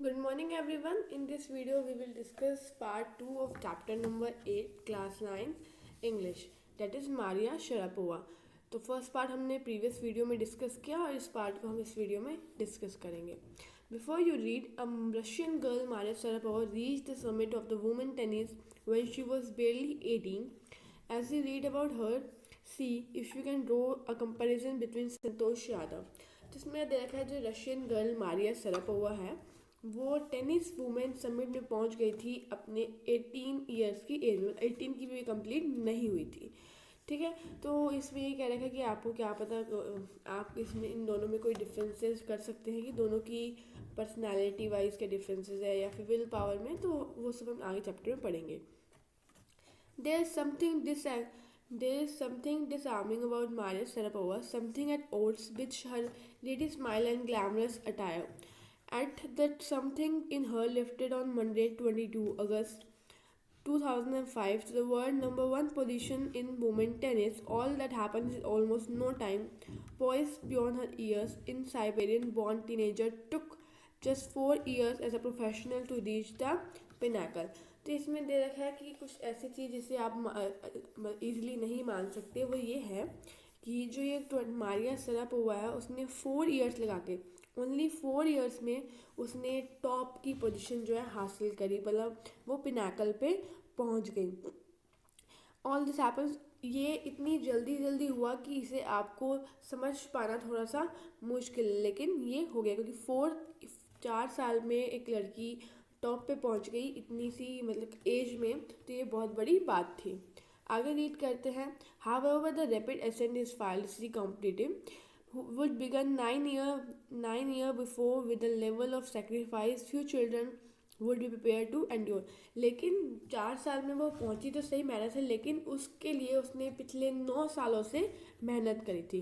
Good morning, everyone. In this video, we will discuss part 2 of chapter number 8, class 9, English. That is Maria Sharapova. तो first part हमने previous video में discuss किया और इस part को हम इस वीडियो में डिस्कस करेंगे. Before you read, a Russian girl Maria Sharapova reached the summit of the women tennis when she was barely 18. As you read about her, see if you can draw a comparison between Santosh Yadav. जिसमें देखा है जो Russian girl Maria Sharapova है वो tennis women summit में पहुंच गई थी अपने 18 ईयर्स की एज में. 18 की भी कंप्लीट नहीं हुई थी. ठीक है. तो इसमें ये कह रखा है कि आपको क्या पता आप इसमें इन दोनों में कोई डिफरेंसेस कर सकते हैं कि दोनों की पर्सनालिटी वाइज के डिफरेंसेस है या फिर विल पावर में. तो वो सब हम आगे चैप्टर में पढ़ेंगे. There is something this There is something disarming about Maria Sharapova, something at odds with her lady smile and glamorous attire. At that something in her lifted on Monday 22 August 2005 to the world number one position in women tennis. All that happens in almost no time. Poised beyond her years, in Siberian born teenager took just 4 years as a professional to reach the pinnacle. तो इसमें दे रखा है कि कुछ ऐसी चीज़ जिसे आप easily नहीं मान सकते वो ये है कि जो ये मारिया शरापोवा है उसने 4 इयर्स लगा के ओनली 4 इयर्स में उसने टॉप की पोजीशन जो है हासिल करी. मतलब वो पिनाकल पे पहुंच गई. ऑल दिस हैपन्स ये इतनी जल्दी जल्दी हुआ कि इसे आपको समझ पाना थोड़ा सा मुश्किल है लेकिन ये हो गया क्योंकि 4 साल में एक लड़की टॉप पे पहुंच गई इतनी सी मतलब एज में. तो ये बहुत बड़ी बात थी. आगे रीड करते हैं. However the rapid ascent is फाइल्डली competitive would begin 9 year before with the level of sacrifice few children would be prepared to endure. लेकिन 4 साल में वो पहुंची तो सही मेहनत से लेकिन उसके लिए उसने पिछले 9 सालों से मेहनत करी थी.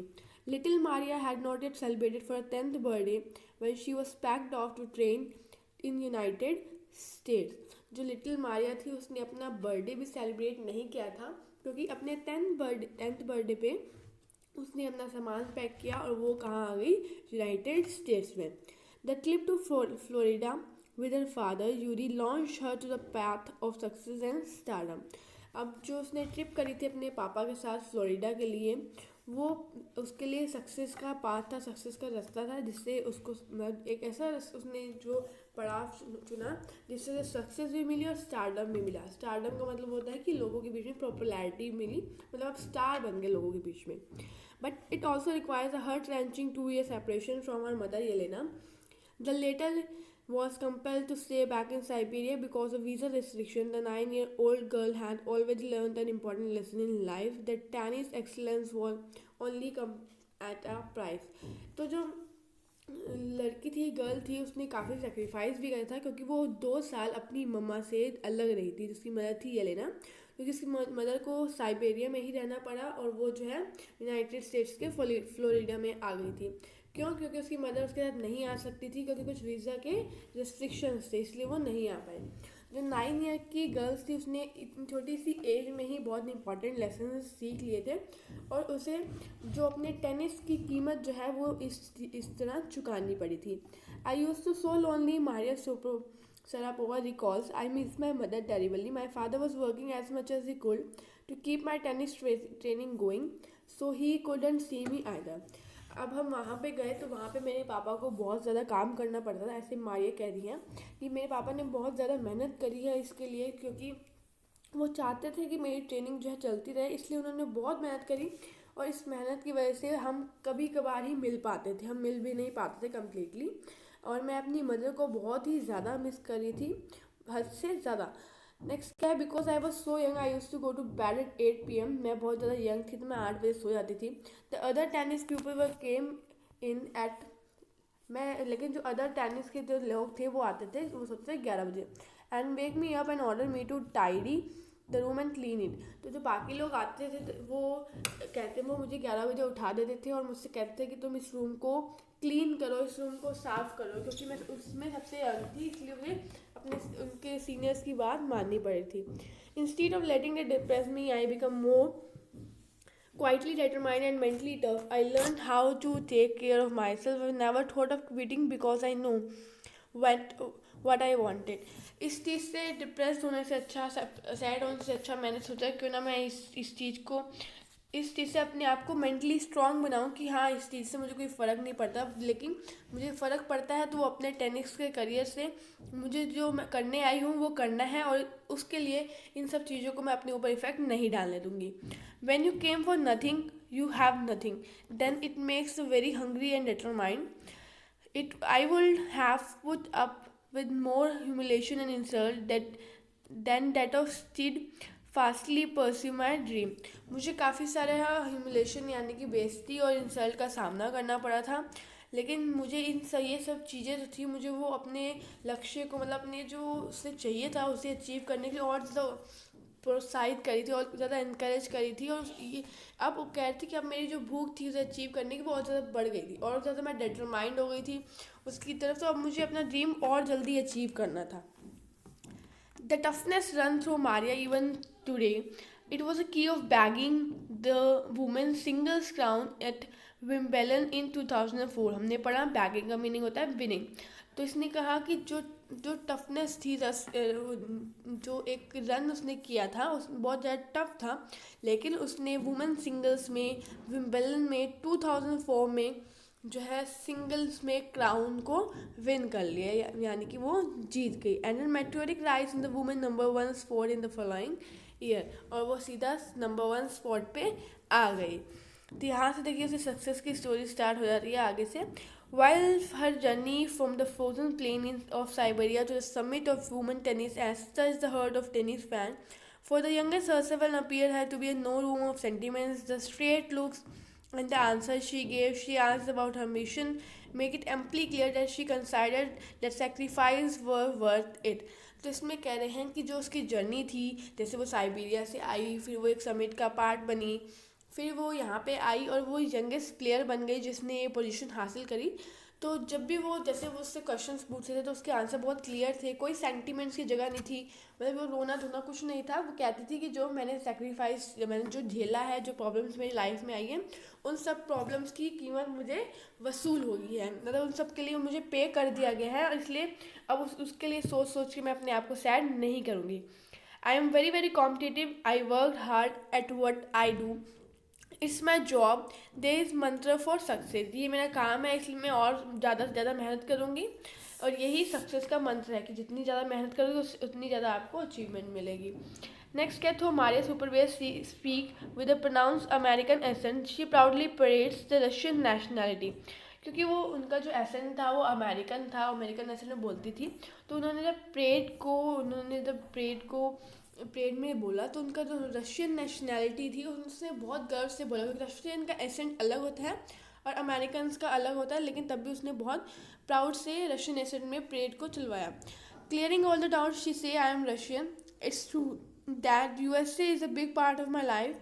Little Maria had not yet celebrated for her 10th birthday when she was packed off to train in United States. जो लिटिल मारिया थी उसने अपना बर्थडे भी सेलिब्रेट नहीं किया था क्योंकि अपने 10th बर्थडे पे उसने अपना सामान पैक किया और वो कहाँ आ गई यूनाइटेड स्टेट्स में. The trip to Florida with her father Yuri launch her to the path of success and stardom. अब जो उसने ट्रिप करी थी अपने पापा के साथ फ्लोरिडा के लिए वो उसके लिए सक्सेस का पाथ था, सक्सेस का रास्ता था जिससे उसको एक ऐसा उसने जो पड़ाव चुना जिससे सक्सेस भी मिली और स्टारडम भी मिला. स्टारडम का मतलब होता है कि लोगों के बीच में पॉपुलैरिटी मिली मतलब आप स्टार बन गए लोगों के बीच में. But it also requires a heart-wrenching 2 year separation from her mother Yelena. The latter was compelled to stay back in Siberia because of visa restriction. The 9-year-old girl had already learned an important lesson in life that tennis excellence was only come at a price. तो जो लड़की थी girl थी उसने काफ़ी sacrifice भी करा था क्योंकि वो 2 साल अपनी मम्मा से अलग रही थी जिसकी मदर थी येलेना क्योंकि उसकी मदर को साइबेरिया में ही रहना पड़ा और वो जो है यूनाइटेड स्टेट्स के फ्लोरिडा में आ गई थी. क्यों? क्योंकि उसकी मदर उसके साथ नहीं आ सकती थी क्योंकि कुछ वीज़ा के रिस्ट्रिक्शंस थे इसलिए वो नहीं आ पाई. जो 9 ईयर की गर्ल्स थी उसने इतनी छोटी सी एज में ही बहुत इंपॉर्टेंट लेसन सीख लिए थे और उसे जो अपने टेनिस की कीमत जो है वो इस तरह चुकानी पड़ी थी. I use to so lonely Maria Sharapova recalls, I miss my mother terribly. My father was working as much as he could to keep my tennis training going, so he couldn't see me either. अब हम वहाँ पे गए तो वहाँ पे मेरे पापा को बहुत ज़्यादा काम करना पड़ता था. ऐसे मारिया कह रही हैं कि मेरे पापा ने बहुत ज़्यादा मेहनत करी है इसके लिए क्योंकि वो चाहते थे कि मेरी ट्रेनिंग जो है चलती रहे इसलिए उन्होंने बहुत मेहनत करी और इस मेहनत की वजह से हम कभी कभार ही मिल पाते थे. हम मिल भी नहीं पाते थे कम्प्लीटली और मैं अपनी मदर को बहुत ही ज़्यादा मिस कर रही थी हद से ज़्यादा. नेक्स्ट क्या है. Because I was so young I use to go to bed at 8 PM. मैं बहुत ज़्यादा यंग थी तो मैं 8 बजे सो जाती थी. The other tennis people were came in at मैं लेकिन जो अदर टेनिस के जो लोग थे वो आते थे वो सोचते थे 11 बजे and make me up and order me to tidy the room and clean it. तो जो बाकी लोग आते थे वो कहते वो मुझे 11 बजे उठा देते थे और मुझसे कहते थे कि तुम इस रूम को क्लीन करो, इस रूम को साफ़ करो क्योंकि मैं उसमें सबसे यंग थी इसलिए मुझे अपने उनके सीनियर्स की बात माननी पड़ी थी. Instead of letting it depress me I become more quietly determined and mentally tough. I learned how to take care of myself. I never thought of quitting because I know what I wanted. इस चीज़ से depress होने से अच्छा, sad होने से अच्छा मैंने सोचा क्यों ना मैं इस चीज़ से अपने आप को मेंटली स्ट्रांग बनाऊं कि हाँ इस चीज़ से मुझे कोई फ़र्क नहीं पड़ता, लेकिन मुझे फ़र्क पड़ता है तो वो अपने टेनिस के करियर से मुझे जो मैं करने आई हूँ वो करना है, और उसके लिए इन सब चीज़ों को मैं अपने ऊपर इफेक्ट नहीं डालने दूंगी। When you came for nothing you have nothing, then it makes very hungry and determined. I would have put up with more humiliation and insult than that of still fastly pursue my dream. मुझे काफ़ी सारे humiliation यानी कि बेइज्जती और insult का सामना करना पड़ा था, लेकिन मुझे ये सब चीज़ें जो थी मुझे वो अपने लक्ष्य को, मतलब अपने जो उसे चाहिए था उसे अचीव करने के लिए और ज़्यादा प्रोत्साहित करी थी और ज़्यादा इनकरेज करी थी। और ये अब वो कह रही थी कि अब मेरी जो भूख थी उसे अचीव करने की बहुत ज़्यादा बढ़ गई थी और ज़्यादा मैं डिटरमाइंड हो गई थी उसकी तरफ, तो अब मुझे अपना ड्रीम और जल्दी अचीव करना था। The toughness run through Maria even today. It was a key of bagging the women's singles crown at Wimbledon in 2004. हमने पढ़ा बैगिंग का मीनिंग होता है विनिंग। तो इसने कहा कि जो जो टफनेस थी, जो एक रन उसने किया था उस बहुत ज़्यादा टफ था, लेकिन उसने वुमेन सिंगल्स में विम्बलन में 2004 में जो है सिंगल्स में क्राउन को विन कर लिया, यानी कि वो जीत गई। And meteoric rise in the women number 1 spot in the following year, और वो सीधा नंबर 1 स्पॉट पे आ गई। तो यहाँ से देखिए उसे सक्सेस की स्टोरी स्टार्ट हो जाती है आगे से। While her journey from the frozen plain of Siberia to the summit of women tennis as touched the heart of tennis fans, for the youngest herself appeared her to be no room of sentiments. The straight looks and the answers she gave, she asked about her mission, make it amply clear that she considered that sacrifice were worth it. तो इसमें कह रहे हैं कि जो उसकी journey थी, जैसे वो साइबेरिया से आई, फिर वो एक समिट का पार्ट बनी, फिर वो यहाँ पे आई और वो यंगेस्ट प्लेयर बन गई जिसने ये पोजीशन हासिल करी। तो जब भी वो जैसे वो उससे क्वेश्चंस पूछते थे तो उसके आंसर बहुत क्लियर थे, कोई सेंटिमेंट्स की जगह नहीं थी, मतलब वो रोना धोना कुछ नहीं था। वो कहती थी कि जो मैंने सेक्रीफाइस, मैंने जो झेला है, जो प्रॉब्लम्स मेरी लाइफ में आई हैं, उन सब प्रॉब्लम्स की कीमत मुझे वसूल हो गई है, मतलब उन सब के लिए मुझे पे कर दिया गया है, और इसलिए अब उसके लिए सोच सोच के मैं अपने आप को सैड नहीं करूँगी। I am very very competitive, I work hard at what I do, it's my job, there is mantra for success. ये मेरा काम है इसलिए मैं और ज़्यादा से ज़्यादा मेहनत करूँगी, और यही सक्सेस का मंत्र है कि जितनी ज़्यादा मेहनत करोगे उतनी ज़्यादा आपको अचीवमेंट मिलेगी। नेक्स्ट क्या था, मारिया सुपरवेयर speak with a pronounce American accent, she proudly parades the Russian nationality. क्योंकि वो उनका जो एसेंट था वो अमेरिकन था, अमेरिकन एसेंट में बोलती थी, तो उन्होंने जब परेड में बोला तो उनका जो रशियन नेशनैलिटी थी उसने बहुत गर्व से बोला, क्योंकि रशियन का एसेंट अलग होता है और अमेरिकन का अलग होता है, लेकिन तब भी उसने बहुत प्राउड से रशियन एसेंट में परेड को चलवाया। Clearing all the doubt she say I am Russian, it's true that USA is a big part of my life,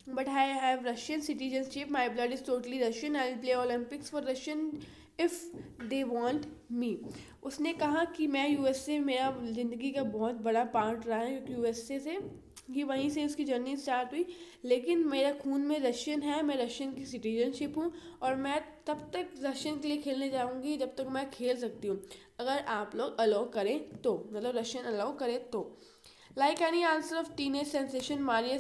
but I have Russian citizenship. My blood is totally Russian. I will play Olympics for Russian if they want me. उसने कहा कि मैं USA, मेरा ज़िंदगी का बहुत बड़ा part रहा है, क्योंकि USA से कि वहीं से उसकी जर्नी स्टार्ट हुई, लेकिन मेरा खून में रशियन है, मैं रशियन की सिटीजनशिप हूँ, और मैं तब तक रशियन के लिए खेलने जाऊँगी जब तक मैं खेल सकती हूँ, अगर आप लोग अलाउ करें तो, मतलब रशियन अलाउ करें तो। Like any answer of teenage sensation, Maria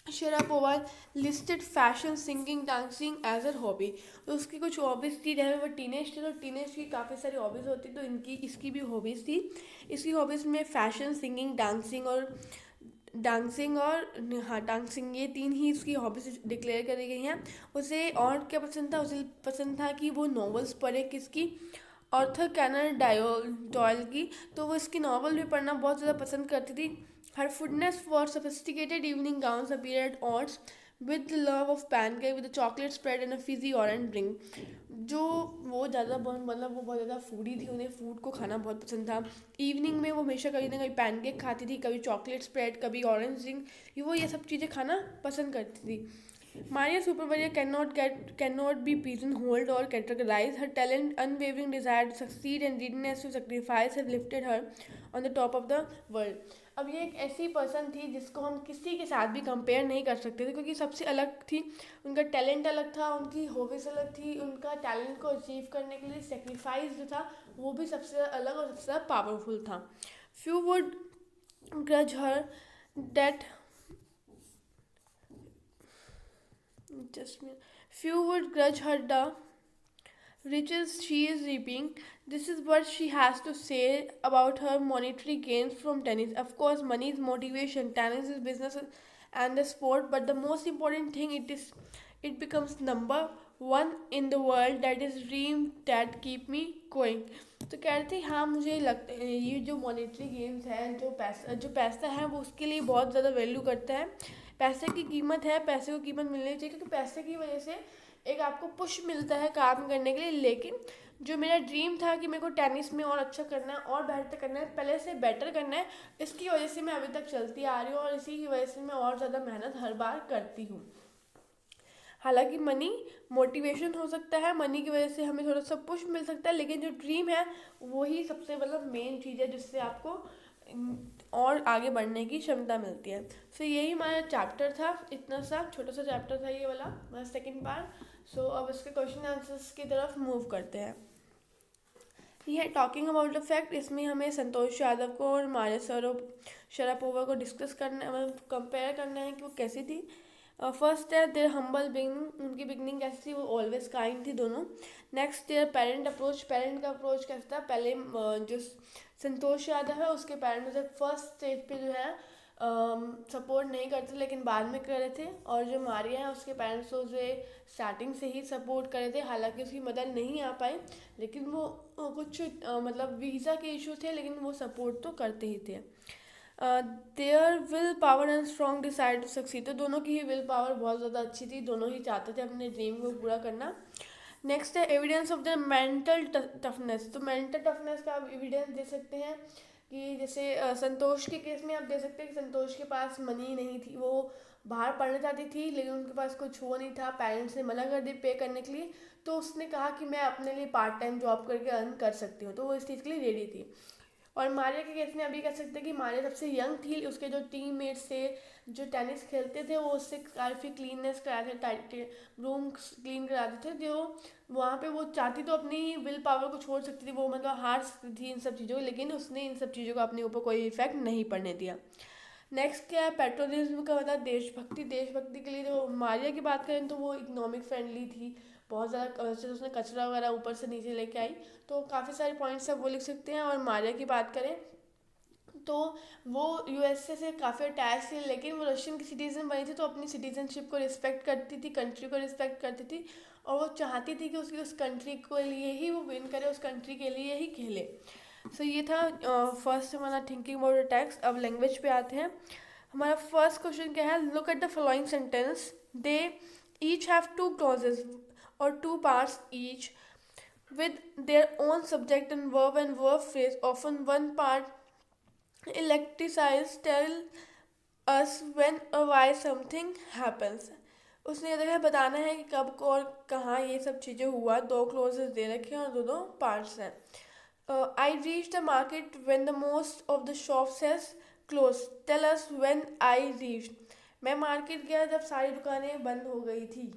Sharapova listed fashion, singing, dancing as her hobby. तो उसकी कुछ हॉबीज़ थी, जैसे वो टीनेज थी तो टीनेज की काफ़ी सारी हॉबीज़ होती, तो इसकी भी हॉबीज़ थी। इसकी हॉबीज़ में फैशन, सिंगिंग, डांसिंग ये 3 ही इसकी हॉबीज़ डिक्लेयर करी गई हैं। उसे और क्या पसंद था, उसे पसंद था कि वो नॉवेल्स पढ़े, किसकी, ऑर्थर कैनन डॉयल की, तो वो इसकी नॉवल भी पढ़ना बहुत ज़्यादा पसंद करती थी। Her fondness for sophisticated evening gowns appear at odds with love of pancake with chocolate spread and a fizzy orange drink. जो वो ज़्यादा मतलब वो बहुत ज़्यादा फूडी थी, उन्हें फूड को खाना बहुत पसंद था। इवनिंग में वो हमेशा कभी ना कभी पैनकेक खाती थी, कभी चॉकलेट स्प्रेड, कभी ऑरेंज ड्रिंक, वो ये सब चीज़ें खाना पसंद करती थी। Maria Supervalia cannot be pigeonholed or categorized. Her talent, unwavering desire to succeed, and readiness to sacrifice have lifted her on the top of the world. अब ये एक ऐसी पर्सन थी जिसको हम किसी के साथ भी कंपेयर नहीं कर सकते थे, क्योंकि सबसे अलग थी, उनका टैलेंट अलग था, उनकी हॉबीज़ अलग थी, उनका टैलेंट को अचीव करने के लिए सेक्रीफाइस जो था वो भी सबसे अलग और सबसे ज़्यादा पावरफुल था. Few would grudge her that just few would grudge her the riches she is reaping. This is what she has to say about her monetary gains from tennis. Of course, money is motivation. Tennis is business and a sport, but the most important thing it becomes number one in the world. That is dream that keep me going. तो कह रहे थे हाँ मुझे लगता है ये जो मॉनेटरी गेम्स हैं जो पैसा है वो उसके लिए बहुत ज़्यादा वैल्यू करता है. पैसे की कीमत है, पैसे को कीमत मिलनी चाहिए क्योंकि पैसे की वजह से एक आपको पुश मिलता है काम करने के लिए. लेकिन जो मेरा ड्रीम था कि मेरे को टेनिस में और अच्छा करना है और बेहतर करना है, पहले से बेटर करना है, इसकी वजह से मैं अभी तक चलती आ रही हूँ और इसी की वजह से मैं और ज़्यादा मेहनत हर बार करती हूँ. हालांकि मनी मोटिवेशन हो सकता है, मनी की वजह से हमें थोड़ा सा पुश मिल सकता है, लेकिन जो ड्रीम है वही सबसे मतलब मेन चीज़ है जिससे आपको और आगे बढ़ने की क्षमता मिलती है. सो यही हमारा चैप्टर था, इतना सा छोटा सा चैप्टर था ये वाला, हमारा सेकेंड पार्ट. सो अब इसके क्वेश्चन आंसर्स की तरफ मूव करते हैं. ये टॉकिंग अबाउट द फैक्ट, इसमें हमें संतोष यादव को और मारिया शरापोवा को डिस्कस करना मतलब कंपेयर करना है कि वो कैसी थी. फर्स्ट है देयर हम्बल बिगनिंग, उनकी बिगनिंग कैसी थी, वो ऑलवेज काइंड थी दोनों. Next there parent approach, parent का अप्रोच कैसा था. पहले जो संतोष यादव है उसके पेरेंट्स जब फर्स्ट स्टेज पे जो है सपोर्ट नहीं करते लेकिन बाद में कर रहे थे, और जो मारिया है उसके पेरेंट्स तो उसे स्टार्टिंग से ही सपोर्ट कर रहे थे. हालांकि उसकी मदद नहीं आ पाई लेकिन वो कुछ मतलब वीज़ा के इशू थे लेकिन वो सपोर्ट तो करते ही थे. Their will power and strong decide to succeed, तो दोनों की ही विल पावर बहुत ज़्यादा अच्छी थी, दोनों ही चाहते थे अपने ड्रीम को पूरा करना. नेक्स्ट है evidence of the mental toughness, तो मेंटल टफनेस का आप एविडेंस दे सकते हैं कि जैसे संतोष के केस में आप दे सकते हैं कि संतोष के पास मनी नहीं थी, वो बाहर पढ़ना चाहती थी लेकिन उनके पास कुछ वो नहीं था, पेरेंट्स ने मना कर दी पे करने के लिए, तो उसने कहा कि मैं अपने लिए पार्ट टाइम जॉब करके अर्न कर सकती हूँ, तो वो इस चीज़ के लिए रेडी थी. और मारिया के केस में अभी कह सकते हैं कि मारिया सबसे यंग थी, उसके जो टीम मेट्स थे जो टेनिस खेलते थे वो उससे काफ़ी क्लीननेस कराते थे, रूम क्लीन कराते थे, जो वहाँ पे वो चाहती तो अपनी विल पावर को छोड़ सकती थी, वो मतलब हार सकती थी इन सब चीज़ों को, लेकिन उसने इन सब चीज़ों का अपने ऊपर कोई इफेक्ट नहीं पड़ने दिया. नेक्स्ट क्या है पेट्रोलिज्म का मतलब देशभक्ति. देशभक्ति के लिए जो मारिया की बात करें तो वो इकोनॉमिक फ्रेंडली थी, बहुत ज़्यादा उसने कचरा वगैरह ऊपर से नीचे लेके आई, तो काफ़ी सारे पॉइंट्स आप वो लिख सकते हैं. और मारिया की बात करें तो वो यूएसए से काफ़ी अटैच थी लेकिन वो रशियन की सिटीज़न बनी थी, तो अपनी सिटीजनशिप को रिस्पेक्ट करती थी, कंट्री को रिस्पेक्ट करती थी, और वो चाहती थी कि उसकी उस कंट्री के लिए ही वो विन करे, उस कंट्री के लिए ही खेले. सो ये था फर्स्ट हमारा थिंकिंग अबाउट द टेक्स्ट. अब लैंग्वेज पे आते हैं. हमारा फर्स्ट क्वेश्चन क्या है, look at the following sentence, they each have two clauses और two parts each with their own subject and verb phrase. Often one part electricize tell us when or why something happens. उसने ये देखा बताना है कि कब को और कहाँ ये सब चीज़ें हुआ. दो क्लोजेस दे रखे हैं और दो पार्ट्स हैं. I reach the market when the most of the shops has close. Tell us when I reach. मैं मार्केट गया जब सारी दुकानें बंद हो गई थी,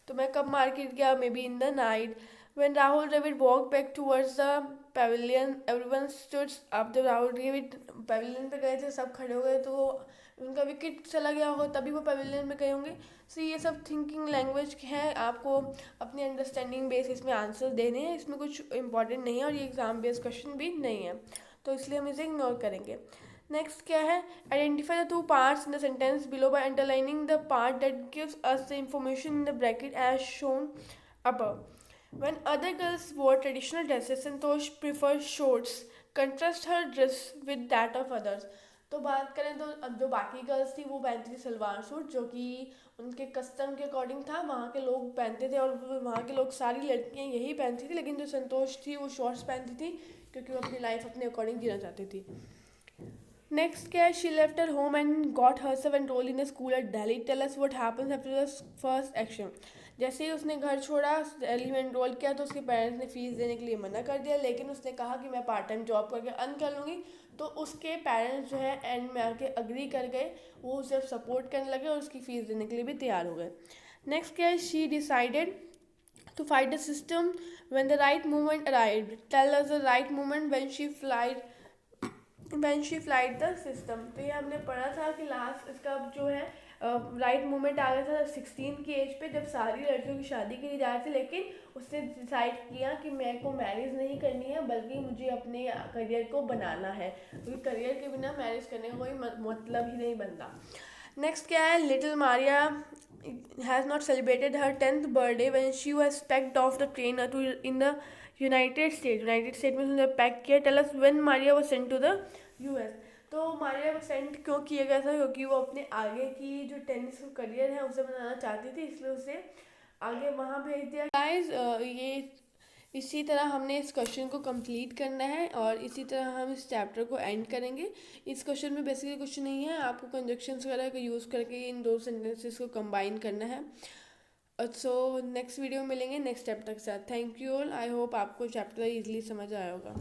तो मैं कब मार्केट गया, may be in the night. When Rahul Dravid walked back towards the pavilion, everyone stood up. जब राहुल द्रविड़ पवेलियन पे गए थे सब खड़े हो गए, तो उनका विकेट चला गया होगा तभी वो पवेलियन में गए होंगे. सो ये सब थिंकिंग लैंग्वेज है, आपको अपनी अंडरस्टैंडिंग बेसिस में आंसर देने हैं, इसमें कुछ इंपॉर्टेंट नहीं है और ये एग्जाम बेस्ड क्वेश्चन भी नहीं है, तो इसलिए हम इसे इग्नोर करेंगे. नेक्स्ट क्या है, identify the two parts in the sentence below by underlining the part that gives us the information in the bracket as shown above. When other girls wore traditional dresses, Santosh preferred shorts. Contrast her dress with that of others. तो बात करें तो अब जो बाकी girls थी वो पहनती थी सलवार सूट, जो कि उनके कस्टम के अकॉर्डिंग था, वहाँ के लोग पहनते थे और वहाँ के लोग सारी लड़कियाँ यही पहनती थी. लेकिन जो संतोष थी वो शॉर्ट्स पहनती थी क्योंकि वो अपनी लाइफ अपने अकॉर्डिंग जीना चाहती थी. नेक्स्ट क्या है, she left her home and got herself enrolled in a school at Delhi. Tell us what happens after the first action. जैसे ही उसने घर छोड़ा, दिल्ली में एनरोल किया, तो उसके पेरेंट्स ने फ़ीस देने के लिए मना कर दिया, लेकिन उसने कहा कि मैं पार्ट टाइम जॉब करके अर्न कर लूँगी. तो उसके पेरेंट्स जो है एंड में आके अग्री कर गए, वो उसे सपोर्ट करने लगे और उसकी फ़ीस देने के लिए भी तैयार हो गए. नेक्स्ट क्या है, she decided to fight the system when the right moment arrived. Tell us the right moment when she flied the system. तो ये हमने पढ़ा था कि लास्ट इसका जो है राइट मोमेंट आ गया था 16 की एज पे, जब सारी लड़कियों की शादी के लिए जा रहे थे, लेकिन उसने डिसाइड किया कि मेरे को मैरिज नहीं करनी है बल्कि मुझे अपने करियर को बनाना है, क्योंकि करियर के बिना मैरिज करने का कोई मतलब ही नहीं बनता। नेक्स्ट क्या है, little Maria has not celebrated her 10th birthday when she was packed off the train to in the United State में उन्होंने पैक किया। Tell us when Maria was sent to the US. तो मारिया को सेंट क्यों किया गया था, क्योंकि वो अपने आगे की जो टेनिस करियर है उसे बनाना चाहती थी, इसलिए उसे आगे वहाँ भेज दिया। गाइस ये इसी तरह हमने इस क्वेश्चन को कंप्लीट करना है और इसी तरह हम इस चैप्टर को एंड करेंगे। इस क्वेश्चन में बेसिकली कुछ नहीं है, आपको कंजक्शंस वगैरह का यूज़ करके इन दो सेंटेंसेस को कंबाइन करना है। सो नेक्स्ट वीडियो में मिलेंगे नेक्स्ट चैप्टर के साथ। Thank you all, I hope आपको चैप्टर ईजिली समझ आया होगा।